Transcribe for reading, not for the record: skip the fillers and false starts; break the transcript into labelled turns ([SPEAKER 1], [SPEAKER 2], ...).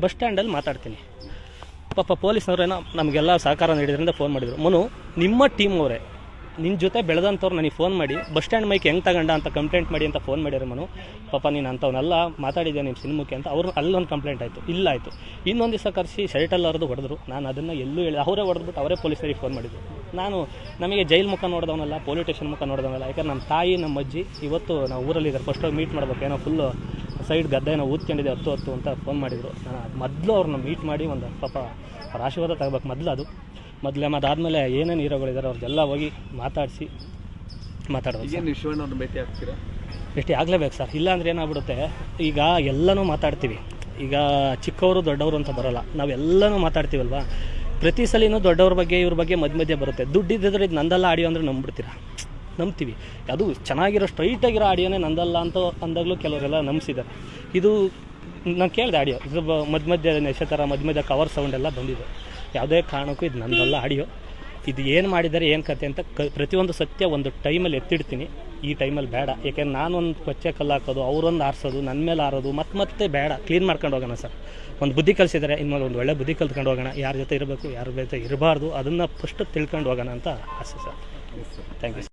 [SPEAKER 1] Bus ಸ್ಟ್ಯಾಂಡಲ್ಲಿ ಮಾತಾಡ್ತೀನಿ. ಪಾಪ ಪೊಲೀಸ್ನವರೇನೋ ನಮಗೆಲ್ಲ ಸಹಕಾರ ನೀಡಿದ್ರಿಂದ ಫೋನ್ ಮಾಡಿದರು. ಮನು, ನಿಮ್ಮ ಟೀಮ್ ಅವರೇ ನಿನ್ನ ಜೊತೆ ಬೆಳೆದಂಥವ್ರು ನನಗೆ ಫೋನ್ ಮಾಡಿ ಬಸ್ ಸ್ಟ್ಯಾಂಡ್ ಮೈಕ್ ಹೆಂಗೆ ತಗೊಂಡ ಅಂತ ಕಂಪ್ಲೇಂಟ್ ಮಾಡಿ ಅಂತ ಫೋನ್ ಮಾಡಿದ್ರು. ಮನು, ಪಾಪ ನೀನು ಅಂಥವನ್ನೆಲ್ಲ ಮಾತಾಡಿದ್ದೆ ನಿಮ್ಮ ಸಿನಿಮಾಕ್ಕೆ ಅಂತ ಅವ್ರು ಅಲ್ಲೊಂದು ಕಂಪ್ಲೇಂಟ್ ಆಯಿತು. ಇಲ್ಲ ಆಯಿತು. ಇನ್ನೊಂದು ದಿವಸ ಕರೆಸಿ ಶರ್ಟಲ್ಲಿ ಅವ್ರದ್ದು ಹೊಡೆದ್ರು. ನಾನು ಅದನ್ನು ಎಲ್ಲೂ ಹೇಳಿ ಅವರೇ ಹೊಡೆದ್ಬಿಟ್ಟು ಅವರೇ ಪೊಲೀಸರಿಗೆ ಫೋನ್ ಮಾಡಿದ್ರು. ನಾನು ನಮಗೆ ಜೈಲ್ ಮುಖ ನೋಡಿದವನಲ್ಲ, ಪೊಲೀಸ್ ಸ್ಟೇಷನ್ ಮುಖ ನೋಡಿದವನಲ್ಲ. ಯಾಕಂದ್ರೆ ನಮ್ಮ ತಾಯಿ ನಮ್ಮ ಅಜ್ಜಿ ಇವತ್ತು ನಾವು ಊರಲ್ಲಿದ್ದಾರೆ, ಫಸ್ಟ್ ಹೋಗಿ ಮೀಟ್ ಮಾಡ್ಬೇಕು, ಏನೋ ಫುಲ್ಲು ಸೈಡ್ ಗದ್ದೆನೋ ಊದ್ಕೊಂಡಿದ್ದೆ 10 ಅಂತ ಫೋನ್ ಮಾಡಿದರು. ನಾನು ಮೊದಲು ಅವ್ರನ್ನ ಮೀಟ್ ಮಾಡಿ ಒಂದು ಪಾಪ ಅವ್ರ ಆಶೀರ್ವಾದ ತಗೋಬೇಕು ಮೊದಲು. ಅದಾದಮೇಲೆ ಏನೇನು ಹೀರೋಗಳಿದ್ದಾರೆ ಅವ್ರದ್ದೆಲ್ಲ ಹೋಗಿ ಮಾತಾಡಿಸಿ ಮಾತಾಡೋದು.
[SPEAKER 2] ಶಿವಣ್ಣವ್ರನ್ನ ಭೇಟಿ ಆಗ್ತೀರಾ?
[SPEAKER 1] ಭೇಟಿ ಆಗಲೇಬೇಕು ಸರ್, ಇಲ್ಲ ಅಂದರೆ ಏನಾಗ್ಬಿಡುತ್ತೆ, ಈಗ ಎಲ್ಲನೂ ಮಾತಾಡ್ತೀವಿ. ಈಗ ಚಿಕ್ಕವರು ದೊಡ್ಡವರು ಅಂತ ಬರೋಲ್ಲ, ನಾವೆಲ್ಲನೂ ಮಾತಾಡ್ತೀವಲ್ವ. ಪ್ರತಿ ಸಲಿನೂ ದೊಡ್ಡವ್ರ ಬಗ್ಗೆ ಇವ್ರ ಬಗ್ಗೆ ಮಧ್ಯೆ ಬರುತ್ತೆ. ದುಡ್ಡಿದ್ದರೆ ಇದು ನಂದಲ್ಲ ಆಡಿಯೋ ಅಂದರೆ ನಂಬ್ಬಿಡ್ತೀರಾ? ನಂಬ್ತೀವಿ. ಅದು ಚೆನ್ನಾಗಿರೋ ಸ್ಟ್ರೈಟಾಗಿರೋ ಆಡಿಯೋನೇ ನಂದಲ್ಲ ಅಂತ ಅಂದಾಗಲೂ ಕೆಲವರೆಲ್ಲ ನಂಬಿಸಿದ್ದಾರೆ. ಇದು ನಾನು ಕೇಳಿದೆ ಆಡಿಯೋ, ಇದು ಮಧ್ಯ ನಕ್ಷತ್ರ ಮಧ್ಯ ಕವರ್ ಸೌಂಡ್ ಎಲ್ಲ ಬಂದಿದೆ. ಯಾವುದೇ ಕಾರಣಕ್ಕೂ ಇದು ನಂದಲ್ಲ ಆಡಿಯೋ. ಇದು ಏನು ಮಾಡಿದ್ದಾರೆ ಏನು ಕತೆ ಅಂತ ಪ್ರತಿಯೊಂದು ಸತ್ಯ ಒಂದು ಟೈಮಲ್ಲಿ ಎತ್ತಿಡ್ತೀನಿ. ಈ ಟೈಮಲ್ಲಿ ಬೇಡ, ಯಾಕೆಂದ್ರೆ ನಾನೊಂದು ಕೊಚ್ಚೆ ಕಲ್ಲು ಹಾಕೋದು, ಅವರೊಂದು ಆರಿಸೋದು, ನನ್ನ ಮೇಲೆ ಆರೋದು ಮತ್ತೆ ಬೇಡ. ಕ್ಲೀನ್ ಮಾಡ್ಕೊಂಡು ಹೋಗೋಣ ಸರ್. ಒಂದು ಬುದ್ಧಿ ಕಲಿಸಿದ್ದಾರೆ, ಇನ್ಮೇಲೆ ಒಂದು ಒಳ್ಳೆ ಬುದ್ಧಿ ಕಲ್ತ್ಕೊಂಡು ಹೋಗೋಣ. ಯಾರ ಜೊತೆ ಇರಬೇಕು, ಯಾರ ಜೊತೆ ಇರಬಾರ್ದು, ಅದನ್ನು ಫಸ್ಟ್ ತಿಳ್ಕೊಂಡು ಹೋಗೋಣ ಅಂತ ಆಸೆ ಸರ್. Thank you.